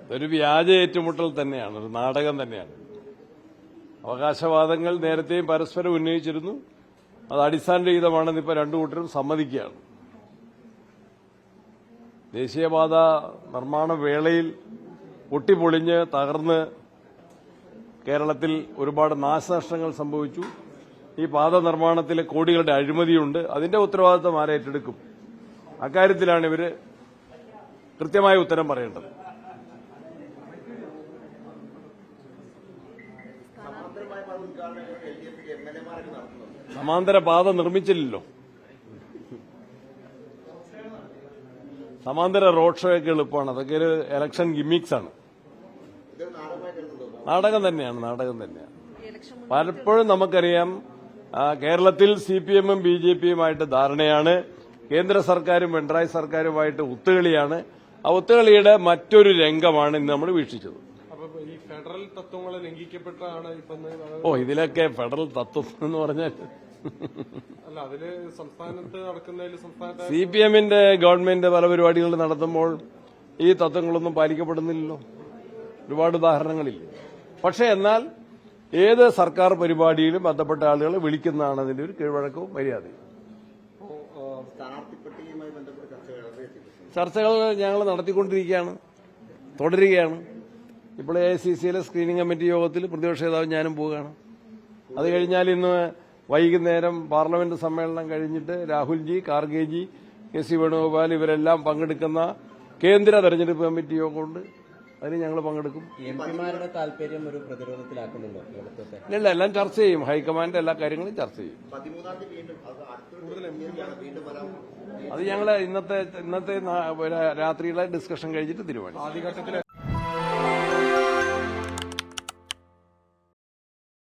ഇതൊരു വ്യാജ ഏറ്റുമുട്ടൽ തന്നെയാണ്, ഒരു നാടകം തന്നെയാണ്. അവകാശവാദങ്ങൾ നേരത്തെയും പരസ്പരം ഉന്നയിച്ചിരുന്നു. അത് അടിസ്ഥാനരഹിതമാണെന്ന് ഇപ്പോൾ രണ്ടു കൂട്ടരും സമ്മതിക്കുകയാണ്. ദേശീയപാത നിർമ്മാണ വേളയിൽ പൊട്ടിപ്പൊളിഞ്ഞ് തകർന്ന് കേരളത്തിൽ ഒരുപാട് നാശനഷ്ടങ്ങൾ സംഭവിച്ചു. ഈ പാത നിർമ്മാണത്തിൽ കോടികളുടെ അഴിമതിയുണ്ട്. അതിന്റെ ഉത്തരവാദിത്തം ആരേറ്റെടുക്കും? അക്കാര്യത്തിലാണ് ഇവർ കൃത്യമായ ഉത്തരം പറയേണ്ടത്. സമാന്തര പാത നിർമ്മിച്ചില്ലല്ലോ. സമാന്തര റോഡ് ഷോ ഒക്കെ എളുപ്പമാണ്. അതൊക്കെ ഒരു ഇലക്ഷൻ ഗിമ്മിക്സ് ആണ്. നാടകം തന്നെയാണ്. പലപ്പോഴും നമുക്കറിയാം, കേരളത്തിൽ CPM-ഉം BJP-യുമായിട്ട് ധാരണയാണ്. കേന്ദ്ര സർക്കാരും പിണറായി സർക്കാരുമായിട്ട് ഒത്തുകളിയാണ്. ആ ഒത്തുകളിയുടെ മറ്റൊരു രംഗമാണ് ഇന്ന് നമ്മൾ വീക്ഷിച്ചത്. ഈ ഫെഡറൽ തത്വങ്ങൾ ലംഘിക്കപ്പെട്ടാണ് ഇതിലൊക്കെ ഫെഡറൽ തത്വം എന്ന് പറഞ്ഞാൽ അല്ല, അതില് സംസ്ഥാനത്ത് നടക്കുന്നതിൽ CPM-ന്റെ ഗവൺമെന്റ് പല പരിപാടികൾ നടത്തുമ്പോൾ ഈ തത്വങ്ങളൊന്നും പാലിക്കപ്പെടുന്നില്ലല്ലോ. ഒരുപാട് ഉദാഹരണങ്ങളില്ല. പക്ഷേ എന്നാൽ ഏത് സർക്കാർ പരിപാടിയിലും ബന്ധപ്പെട്ട ആളുകളെ വിളിക്കുന്നതാണ് അതിന്റെ ഒരു കീഴ്വഴക്കവും മര്യാദയും. ചർച്ചകൾ ഞങ്ങൾ നടത്തിക്കൊണ്ടിരിക്കുകയാണ്, തുടരുകയാണ്. ഇപ്പോൾ AICC-യിലെ സ്ക്രീനിംഗ് കമ്മിറ്റി യോഗത്തിൽ പ്രതിപക്ഷ നേതാവ് ഞാനും പോവുകയാണ്. അത് കഴിഞ്ഞാൽ ഇന്ന് വൈകുന്നേരം പാർലമെന്റ് സമ്മേളനം കഴിഞ്ഞിട്ട് രാഹുൽജി, ഖാർഗെജി, KC വേണുഗോപാൽ ഇവരെല്ലാം പങ്കെടുക്കുന്ന കേന്ദ്ര തെരഞ്ഞെടുപ്പ് കമ്മിറ്റി യോഗമുണ്ട്. അതിന് ഞങ്ങൾ പങ്കെടുക്കും. MP-മാരുടെ താല്പര്യം ഒരു പ്രതിരോധത്തിലാക്കുന്നുണ്ടോ? ഇല്ല, എല്ലാം ചർച്ച ചെയ്യും. ഹൈക്കമാൻഡ് എല്ലാ കാര്യങ്ങളും ചർച്ച ചെയ്യും. അത് ഞങ്ങൾ ഇന്നത്തെ രാത്രിയിലെ ഡിസ്കഷൻ കഴിഞ്ഞിട്ട് തീരുമാനിക്കും.